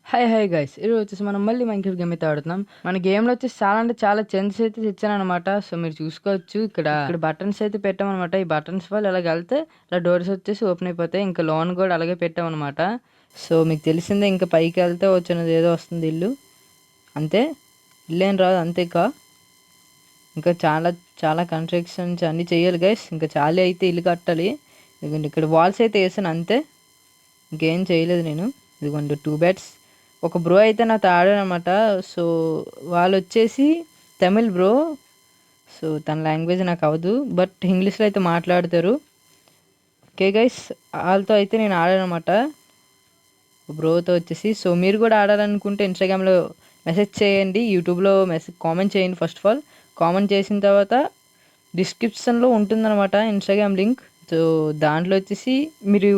Hi hi guys, ఈరోజు వచ్చేసి మనం మళ్ళీ మైన్క్రాఫ్ట్ గేమ్ అయితే ఆడుతున్నాం. మన గేమ్లో వచ్చేసి చాలా అంటే చాలా చేంజెస్ అయితే తెచ్చాను అనమాట. సో మీరు చూసుకోవచ్చు, ఇక్కడ బటన్స్ అయితే పెట్టామన్నమాట. ఈ బటన్స్ వల్ల ఇలాగ వెళ్తే ఇలా డోర్స్ వచ్చేసి ఓపెన్ అయిపోతాయి. ఇంకా లోన్ కూడా అలాగే పెట్టామన్నమాట. సో మీకు తెలిసిందే, ఇంకా పైకి వెళ్తే వచ్చినది ఏదో వస్తుంది ఇల్లు, అంతే. ఇల్లు ఏం రాదు, అంతే. ఇంకా చాలా చాలా కన్స్ట్రక్షన్స్ అన్నీ చేయాలి గైస్. ఇంకా చాలా అయితే ఇల్లు కట్టాలి. ఇదిగోండి ఇక్కడ వాల్స్ అయితే వేసాను, అంతే. ఇంకేం చేయలేదు నేను. ఇదిగోండి 2 బెడ్స్. ఒక బ్రో అయితే నాతో ఆడారనమాట. సో వాళ్ళు వచ్చేసి తమిళ్ బ్రో. సో తన లాంగ్వేజ్ నాకు అవ్వదు, బట్ ఇంగ్లీష్లో అయితే మాట్లాడతారు. ఓకే గైస్, వాళ్ళతో అయితే నేను ఆడానమాట, బ్రోతో వచ్చేసి. సో మీరు కూడా ఆడాలనుకుంటే ఇన్స్టాగ్రామ్లో మెసేజ్ చేయండి, యూట్యూబ్లో కామెంట్ చేయండి. ఫస్ట్ ఆఫ్ ఆల్ కామెంట్ చేసిన తర్వాత డిస్క్రిప్షన్లో ఉంటుందన్నమాట ఇన్స్టాగ్రామ్ లింక్. సో దాంట్లో వచ్చేసి మీరు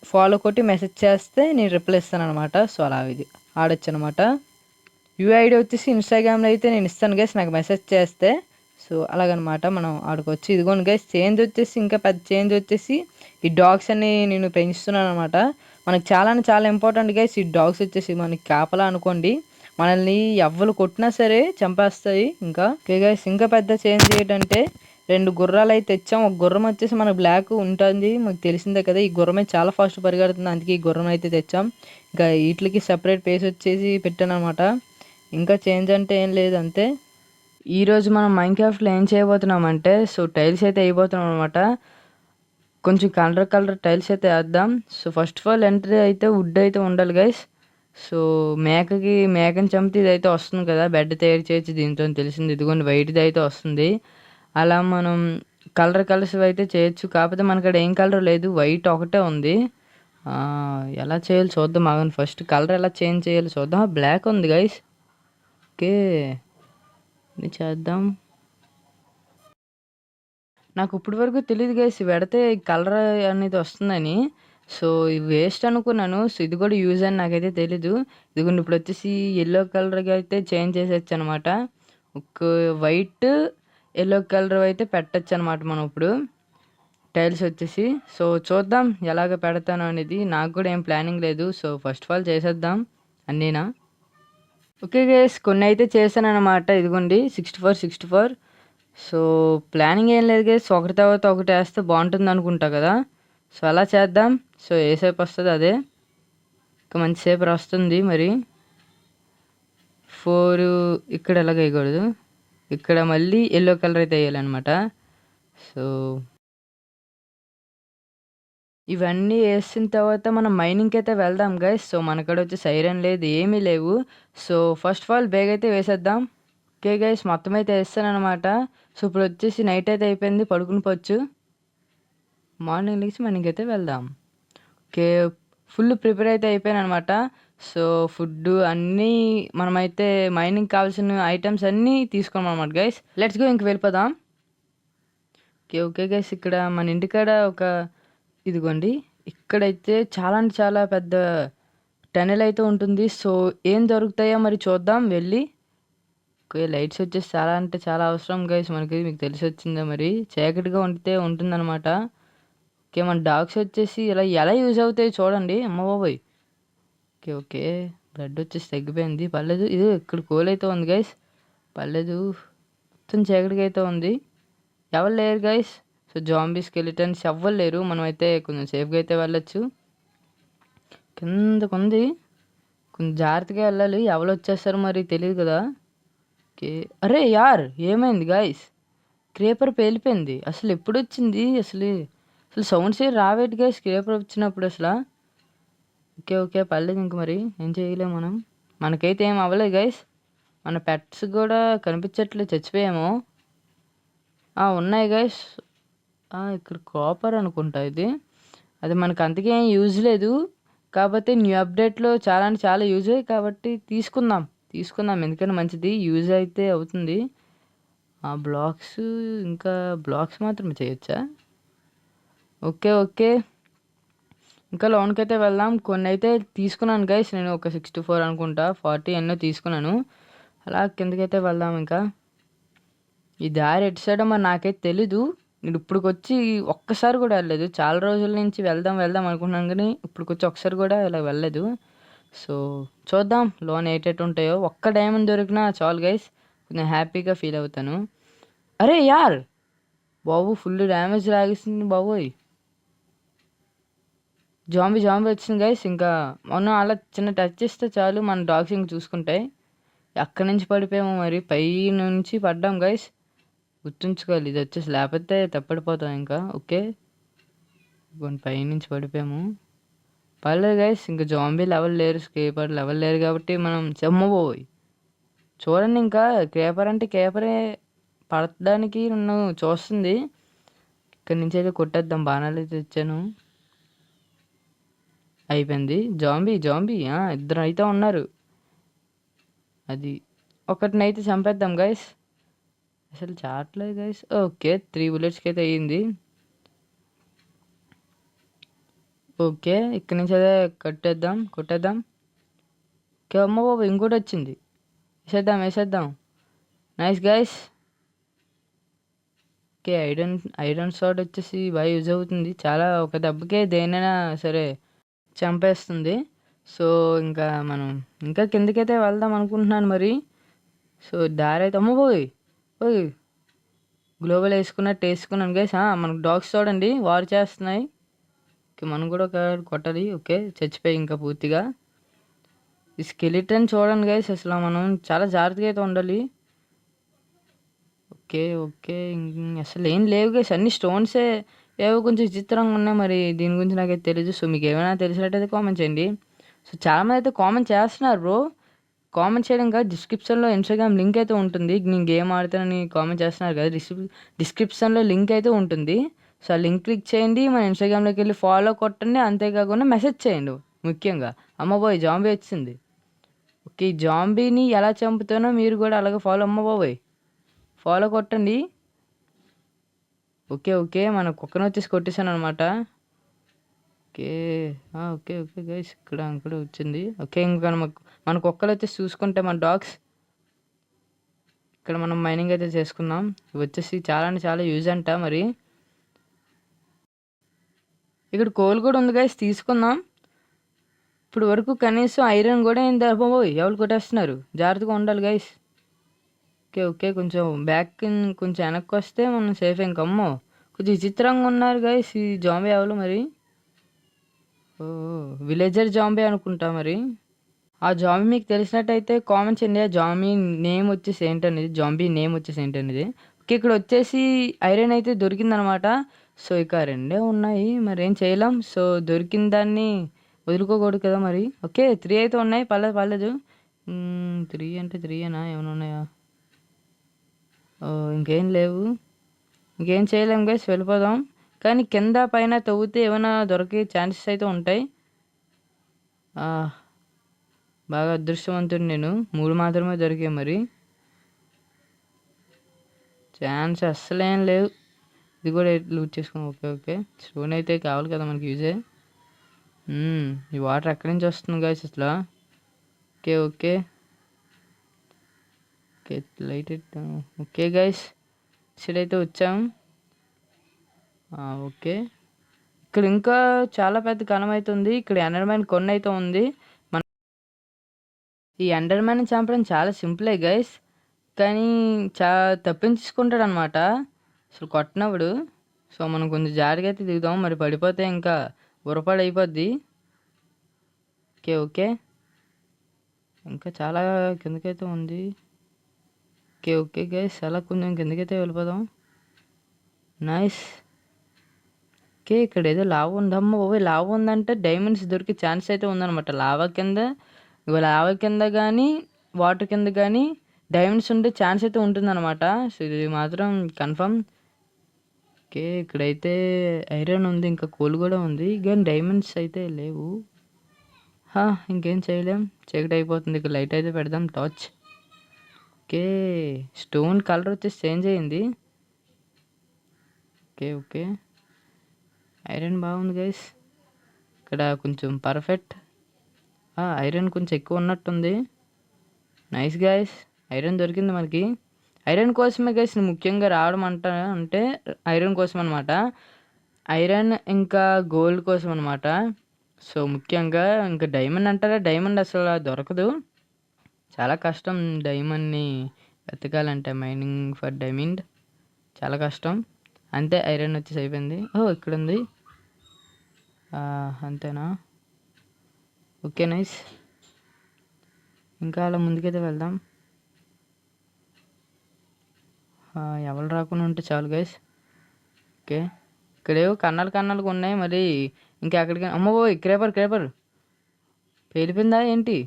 ఫాలో కొట్టి మెసేజ్ చేస్తే నేను రిప్లై ఇస్తాను అనమాట. సో అలా ఇది ఆడొచ్చు అనమాట. యూఐడి వచ్చేసి ఇన్స్టాగ్రామ్లో అయితే నేను ఇస్తాను గైస్, నాకు మెసేజ్ చేస్తే. సో అలాగనమాట మనం ఆడుకోవచ్చు. ఇదిగోండి గైస్, చేంజ్ వచ్చేసి ఇంకా పెద్ద చేంజ్ వచ్చేసి ఈ డాగ్స్ అన్ని నేను పెంచుతున్నాను అనమాట. మనకు చాలా అంటే చాలా ఇంపార్టెంట్ గైస్ ఈ డాగ్స్ వచ్చేసి. మనకి కాపలా అనుకోండి, మనల్ని ఎవ్వరు కొట్టినా సరే చంపేస్తాయి. ఇంకా ఓకే గైస్, ఇంకా పెద్ద చేంజ్ ఏంటంటే 2 గుర్రాలు అయితే తెచ్చాం. ఒక గుర్రం వచ్చేసి మనకు బ్లాక్ ఉంటుంది, మాకు తెలిసిందే కదా. ఈ గుర్రమే చాలా ఫాస్ట్ పరిగెడుతుంది, అందుకే ఈ గుర్రం అయితే తెచ్చాం. ఇంకా వీటికి సెపరేట్ ప్లేస్ వచ్చేసి పెట్టాను అనమాట. ఇంకా చేంజ్ అంటే ఏం లేదు, అంతే. ఈరోజు మనం మైన్క్రాఫ్ట్లో ఏం చేయబోతున్నామంటే, సో టైల్స్ అయితే వేయబోతున్నాం అనమాట. కొంచెం కలర్ టైల్స్ అయితే వేద్దాం. So first of all entry అయితే వుడ్ అయితే ఉండాలి గైస్. సో మేకని చంపితే ఇది అయితే వస్తుంది కదా, బెడ్ తయారు చేయొచ్చు దీంతో, తెలిసింది. ఇదిగోండి వైట్ది అయితే వస్తుంది. అలా మనం కలర్స్ అయితే చేయొచ్చు. కాకపోతే మనకడ ఏం కలర్ లేదు, వైట్ ఒకటే ఉంది. ఎలా చేయాలి చూద్దాం. ఆగండి, ఫస్ట్ కలర్ ఎలా చేంజ్ చేయాలి చూద్దాం. బ్లాక్ ఉంది గైస్, ఓకే ఇది చేద్దాం. నాకు ఇప్పటి వరకు తెలియదు గైస్ పెడితే కలర్ అనేది వస్తుందని. సో ఇది వేస్ట్ అనుకున్నాను. సో ఇది కూడా యూజ్ అని నాకైతే తెలీదు. ఇదిగోండి ఇప్పుడు వచ్చేసి ఎల్లో కలర్గా అయితే చేంజ్ చేసేచ్చు అనమాట. ఒక వైట్ ఎల్లో కలర్ అయితే పెట్టచ్చు అనమాట మనం ఇప్పుడు టైల్స్ వచ్చేసి. సో చూద్దాం ఎలాగ పెడతాను అనేది, నాకు కూడా ఏం ప్లానింగ్ లేదు. సో ఫస్ట్ ఆఫ్ ఆల్ చేసేద్దాం అన్నీనా. ఓకే గైస్, కొన్ని అయితే చేశాను అనమాట. ఇదిగోండి 64. సో ప్లానింగ్ ఏం లేదు గైస్, ఒకటి తర్వాత ఒకటి వేస్తే బాగుంటుంది అనుకుంటా కదా. సో అలా చేద్దాం. సో ఏ సేపు వస్తుంది అదే, ఇంకా మంచిసేపు వస్తుంది. మరి 4 ఇక్కడ ఎలాగ వేయకూడదు, ఇక్కడ మళ్ళీ ఎల్లో కలర్ అయితే వేయాలన్నమాట. సో ఇవన్నీ వేసిన తర్వాత మనం మైనింగ్కి అయితే వెళ్దాం గైస్. సో మనకడ వచ్చి సైరన్ లేదు, ఏమీ లేవు. So first of all Baig అయితే వేసేద్దాం. ఓకే గైస్, మొత్తం అయితే వేస్తానమాట. సో ఇప్పుడు వచ్చేసి నైట్ అయితే అయిపోయింది, పడుకుని పోవచ్చు. మార్నింగ్ లేచి మైనింగ్కి అయితే వెళ్దాం. ఓకే, ఫుల్ ప్రిపేర్ అయితే అయిపోయాను అనమాట. సో ఫుడ్ అన్నీ మనమైతే మైనింగ్ కావాల్సిన ఐటమ్స్ అన్నీ తీసుకున్నాం అనమాట గైస్. లెట్స్ గో, ఇంక వెళ్ళిపోదాం. ఓకే గైస్, ఇక్కడ మన ఇంటికాడ ఒక ఇదిగోండి, ఇక్కడైతే చాలా అంటే చాలా పెద్ద టనెల్ అయితే ఉంటుంది. సో ఏం దొరుకుతాయో మరి చూద్దాం వెళ్ళి. ఓకే, లైట్స్ వచ్చేసి చాలా అంటే చాలా అవసరం గైస్ మనకి, మీకు తెలిసి వచ్చిందా మరి. చీకటిగా ఉంటే ఉంటుందన్నమాట. ఓకే, మన డాగ్స్ వచ్చేసి ఇలా ఎలా యూజ్ అవుతాయి చూడండి. అమ్మ బాబోయ్. ఓకే బ్లడ్ వచ్చేసి తగ్గిపోయింది, పర్లేదు. ఇది ఇక్కడ కోల్ అయితే ఉంది గైస్, పర్లేదు. మొత్తం చీకటిగా అయితే ఉంది, ఎవరు లేరు గైస్. సో జాంబీ స్కెలిటన్స్ ఎవ్వరు లేరు, మనమైతే కొంచెం సేఫ్గా అయితే వెళ్ళొచ్చు. కిందకు ఉంది, కొంచెం జాగ్రత్తగా వెళ్ళాలి, ఎవరు వచ్చేస్తారు మరి తెలియదు కదా. ఓకే, అరే యార్ ఏమైంది గైస్, క్రేపర్ పేలిపోయింది. అసలు ఎప్పుడు వచ్చింది అసలు సౌండ్స్ ఏ రావేటి గైస్ క్రేపర్ వచ్చినప్పుడు అసలు. ఓకే పర్లేదు, ఇంక మరి ఏం చేయలేము మనం. మనకైతే ఏం అవ్వలేదు గైస్, మన పెట్స్ కూడా కనిపించట్లేదు, చచ్చిపోయాము. ఉన్నాయి గైస్, ఇక్కడ కాపర్ అనుకుంటా ఇది. అది మనకు అంతకేం యూజ్ లేదు, కాకపోతే న్యూ అప్డేట్లో చాలా అంటే చాలా యూజ్ అయ్యి కాబట్టి తీసుకుందాం ఎందుకంటే మంచిది, యూజ్ అయితే అవుతుంది. బ్లాక్స్, ఇంకా బ్లాక్స్ మాత్రమే చేయొచ్చా. ఓకే ఇంకా లోన్కి అయితే వెళ్దాం. కొన్ని అయితే తీసుకున్నాను గైస్ నేను, ఒక 64 అనుకుంటా, 40 ఎన్నో తీసుకున్నాను. అలా కిందకైతే వెళ్దాం. ఇంకా ఈ దారి ఎటు సైడ్ మరి నాకైతే తెలీదు. నేను ఇప్పటికొచ్చి ఒక్కసారి కూడా వెళ్ళలేదు, చాలా రోజుల నుంచి వెళ్దాం అనుకుంటున్నాను కానీ ఇప్పటికొచ్చి ఒక్కసారి కూడా ఇలా వెళ్ళలేదు. సో చూద్దాం లోన్ ఏటేటి ఉంటాయో. ఒక్క డైమండ్ దొరికినా చాలు గైస్, కొంచెం హ్యాపీగా ఫీల్ అవుతాను. అరే యార్ బాబు, ఫుల్ డ్యామేజ్ లాగేసింది బాబోయ్. జాంబీ వచ్చింది గైస్. ఇంకా మనం అలా చిన్న టచ్ చేస్తే చాలు మన డాగ్స్ ఇంక చూసుకుంటాయి. అక్కడి నుంచి పడిపోయాము, మరి పై నుంచి పడ్డాం గైస్. గుర్తుంచుకోవాలి ఇది వచ్చేసి, లేకపోతే తప్పడిపోతాం ఇంకా. ఓకే, పై నుంచి పడిపోయాము. పర్లేదు గైస్, ఇంకా జాంబీ లెవెల్ లేరు, స్కేపర్ లెవెల్ లేరు కాబట్టి మనం చెమ్మబోయి. చూడండి, ఇంకా కేపర్ అంటే కేపరే పడడానికి నన్ను చూస్తుంది. ఇక్కడి నుంచి అయితే కొట్టేద్దాం. బాణాలు అయితే తెచ్చాను. అయిపోయింది. జాంబీ ఇద్దరు అయితే ఉన్నారు. అది ఒకటినైతే చంపేద్దాం గైస్. అసలు చాట్లేదు గైస్. ఓకే, 3 bulletsకి అయితే అయ్యింది. ఓకే, ఇక్కడి నుంచి అదే కొట్టేద్దాం. ఓకే, అమ్మ బాబు ఇంకోటి వచ్చింది. వేసేద్దాం. Nice guys. Okay, iron shot వచ్చేసి బాగా యూజ్ అవుతుంది. చాలా ఒక దెబ్బకే దేనైనా సరే చంపేస్తుంది. సో ఇంకా మనం ఇంకా కిందకైతే వెళ్దాం అనుకుంటున్నాను మరి. సో దారి అయితే అమ్మ పోయి గ్లోబల్ వేసుకున్నాను గైస్. మనకు డాగ్స్ చూడండి వార్ చేస్తున్నాయి. ఓకే, మనం కూడా ఒక కొట్టాలి. ఓకే, చచ్చిపోయి ఇంకా పూర్తిగా. ఈ స్కెలిటన్ చూడండి గైస్, అసలు మనం చాలా జాగ్రత్తగా అయితే ఉండాలి. ఓకే, అసలు ఏం లేవు గైస్, అన్ని స్టోన్సే. ఏవో కొంచెం విచిత్రంగా ఉన్నాయి, మరి దీని గురించి నాకైతే తెలియదు. సో మీకు ఏమైనా తెలిసినట్టయితే కామెంట్ చేయండి. సో చాలామంది అయితే కామెంట్ చేస్తున్నారు బ్రో. కామెంట్ చేయడం కాదు, డిస్క్రిప్షన్లో ఇన్స్టాగ్రామ్ లింక్ అయితే ఉంటుంది. నేను గేమ్ ఆడుతానని కామెంట్ చేస్తున్నారు కదా, డిస్క్రిప్షన్లో లింక్ అయితే ఉంటుంది. సో ఆ లింక్ క్లిక్ చేయండి, మన ఇన్స్టాగ్రామ్లోకి వెళ్ళి ఫాలో కొట్టండి. అంతేకాకుండా మెసేజ్ చేయండి ముఖ్యంగా. అమ్మబోయ్ జాంబీ వచ్చింది. ఓకే, ఈ జాంబీని ఎలా చంపుతానో మీరు కూడా అలాగే ఫాలో కొట్టండి. ఓకే, మన కుక్కను వచ్చేసి కొట్టేశాను అనమాట. ఓకే గైస్, ఇక్కడ వచ్చింది. ఓకే, ఇంకా మన కుక్కలు వచ్చేసి చూసుకుంటే మన డాగ్స్. ఇక్కడ మనం మైనింగ్ అయితే చేసుకుందాం. ఇవి వచ్చేసి చాలా అంటే చాలా యూజ్ అంట. మరి ఇక్కడ కోల్ కూడా ఉంది గైస్, తీసుకుందాం. ఇప్పుడు వరకు కనీసం ఐరన్ కూడా ఏం దొరకబోయ్, ఎవరు కొట్టేస్తున్నారు. జాగ్రత్తగా ఉండాలి గైస్. ఓకే, కొంచెం బ్యాక్ కొంచెం వెనక్కి వస్తే మనం సేఫ్. ఇంకమ్మో కొంచెం విచిత్రంగా ఉన్నారు గైస్ ఈ జాంబీ ఎవరు మరి. విలేజర్ జాంబీ అనుకుంటా మరి. ఆ జాంబీ మీకు తెలిసినట్టయితే కామెంట్స్ చేయండి. ఆ జాంబీ నేమ్ వచ్చేసి ఏంటనేది. ఓకే, ఇక్కడ వచ్చేసి ఐరన్ అయితే దొరికిందనమాట. సో ఇక 2 ఉన్నాయి, మరి ఏం చేయలేం. సో దొరికిన దాన్ని వదులుకోకూడదు కదా మరి. ఓకే, 3 అయితే ఉన్నాయి. పర్లేదు. 3 అంటే 3ఏనా, ఏమైనా ఉన్నాయా? ఇంకేం లేవు. ఇంకేం చేయలేం గైస్, వెళ్ళిపోదాం. కానీ కింద పైన తవ్వితే ఏమైనా దొరికే ఛాన్సెస్ అయితే ఉంటాయి. బాగా అదృష్టవంతుడు నేను. 3 మాత్రమే దొరికాయి మరి. ఛాన్స్ అస్సలేం లేవు. ఇది కూడా లూట్ చేసుకో. ఓకే, స్టోన్ అయితే కావాలి కదా మనకి యూజే. ఈ వాటర్ ఎక్కడి నుంచి వస్తుంది గైస్ అసలు. ఓకే లైట్ ఇద్దాం. ఓకే గైస్, ఇక్కడైతే వచ్చాం. ఓకే, ఇక్కడ ఇంకా చాలా పెద్ద కణం అయితే ఉంది. ఇక్కడ ఎండర్మ్యాన్ కొన్ని అయితే ఉంది. ఈ ఎండర్మ్యాన్ చంపడం చాలా సింపులే గైస్, కానీ తప్పించుకుంటాడు అనమాట అసలు కొట్టినప్పుడు. సో మనం కొంచెం జాగ్రత్తగా అయితే దిగుదాం, మరి పడిపోతే ఇంకా ఉరపాడు అయిపోద్ది. ఓకే, ఇంకా చాలా కిందకైతే ఉంది. ఓకే గైస్, అలా కొంచెం కిందకైతే వెళ్ళిపోదాం. నైస్. ఇక్కడ ఏదో లావా ఉందమ్మా బాబోయ్. లావా ఉందంటే డైమండ్స్ దొరికే ఛాన్స్ అయితే ఉందన్నమాట. లావా కింద కానీ వాటర్ కింద కానీ డైమండ్స్ ఉండే ఛాన్స్ అయితే ఉంటుందన్నమాట. సో ఇది మాత్రం కన్ఫర్మ్. ఇక్కడైతే ఐరన్ ఉంది, ఇంకా కోల్ కూడా ఉంది, కానీ డైమండ్స్ అయితే లేవు. ఇంకేం చేయలేం, చీకటి అయిపోతుంది. ఇక్కడ లైట్ అయితే పెడదాం, టార్చ్. స్టోన్ కలర్ వచ్చేసి చేంజ్ అయ్యింది. ఓకే, ఐరన్ బాగుంది గైస్. ఇక్కడ కొంచెం పర్ఫెక్ట్. ఐరన్ కొంచెం ఎక్కువ ఉన్నట్టుంది. నైస్ గైస్, ఐరన్ దొరికింది మనకి. ఐరన్ కోసమే గైస్ ముఖ్యంగా రావడం అంటే ఐరన్ కోసం అనమాట. ఐరన్ ఇంకా గోల్డ్ కోసం అనమాట. సో, ముఖ్యంగా ఇంకా డైమండ్ అంటారా? డైమండ్ అసల దొరకదు. చాలా కష్టం డైమండ్‌ని వెతకాలంటే మైనింగ్ ఫర్ డైమండ్ చాలా కష్టం. అంతే ఐరన్ వచ్చేసి అయిపోయింది. ఓహ్! ఇక్కడుంది. అంతేనా? ఓకే. నైస్. ఇంకా అలా ముందుకైతే వెళ్దాం. ఎవరు రాకుండా ఉంటే చాలు గైస్. ఓకే. ఇక్కడేవో కన్నాలుగా ఉన్నాయి. మరి ఇంకా ఎక్కడికి అమ్మ బాబోయ్! క్రేపర్ పేలిపోయిందా ఏంటి?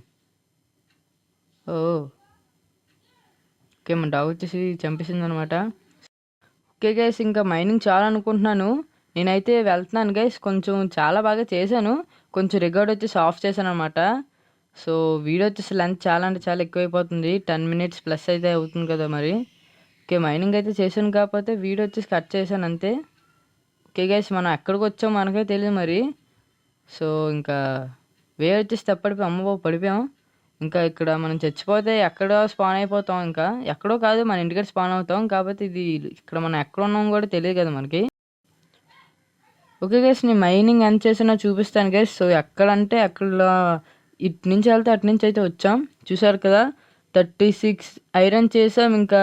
ఓహ్! ఓకే. మన డాగ్ వచ్చేసి చంపేసిందనమాట. ఓకే గైస్, ఇంకా మైనింగ్ చాలా అనుకుంటున్నాను. నేనైతే వెళ్తున్నాను గైస్. కొంచెం చాలా బాగా చేశాను. కొంచెం రికార్డ్ వచ్చేసి ఆఫ్ చేశాను అనమాట. సో, వీడియో వచ్చేసి లెంత్ చాలా అంటే చాలా ఎక్కువైపోతుంది. 10 మినిట్స్ ప్లస్ అయితే అవుతుంది కదా మరి. ఓకే. మైనింగ్ అయితే చేశాను, కాకపోతే వీడియో వచ్చేసి కట్ చేశాను అంతే. ఓకే గైస్, మనం ఎక్కడికి వచ్చామో మనకే తెలియదు మరి. సో, ఇంకా వచ్చేసి తప్పడిపోయి అమ్మ బాబు పడిపోయాం. ఇంకా ఇక్కడ మనం చచ్చిపోతే ఎక్కడో స్పాన్ అయిపోతాం. ఇంకా ఎక్కడో కాదు, మన ఇంటికాడ స్పాన్ అవుతాం. కాకపోతే ఇది ఇక్కడ మనం ఎక్కడ ఉన్నాం కూడా తెలియదు కదా మనకి. ఓకే గైస్, నేను మైనింగ్ ఎంత చేసినా చూపిస్తాను గైస్. సో, ఎక్కడంటే అక్కడ ఇటు నుంచి వెళ్తే అటు నుంచి అయితే వచ్చాం. చూసారు కదా, 36 ఐరన్ చేసాం. ఇంకా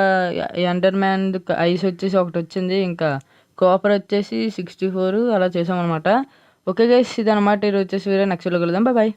ఎండర్ మ్యాన్ ఐస్ వచ్చేసి ఒకటి వచ్చింది. ఇంకా కాపర్ వచ్చేసి 64 అలా చేసాం అనమాట. ఓకే గైస్, ఇది అనమాట ఈరోజు వచ్చేసి. వేరే నెక్స్ట్ వీడియోలో కలుద్దాం. బాయ్.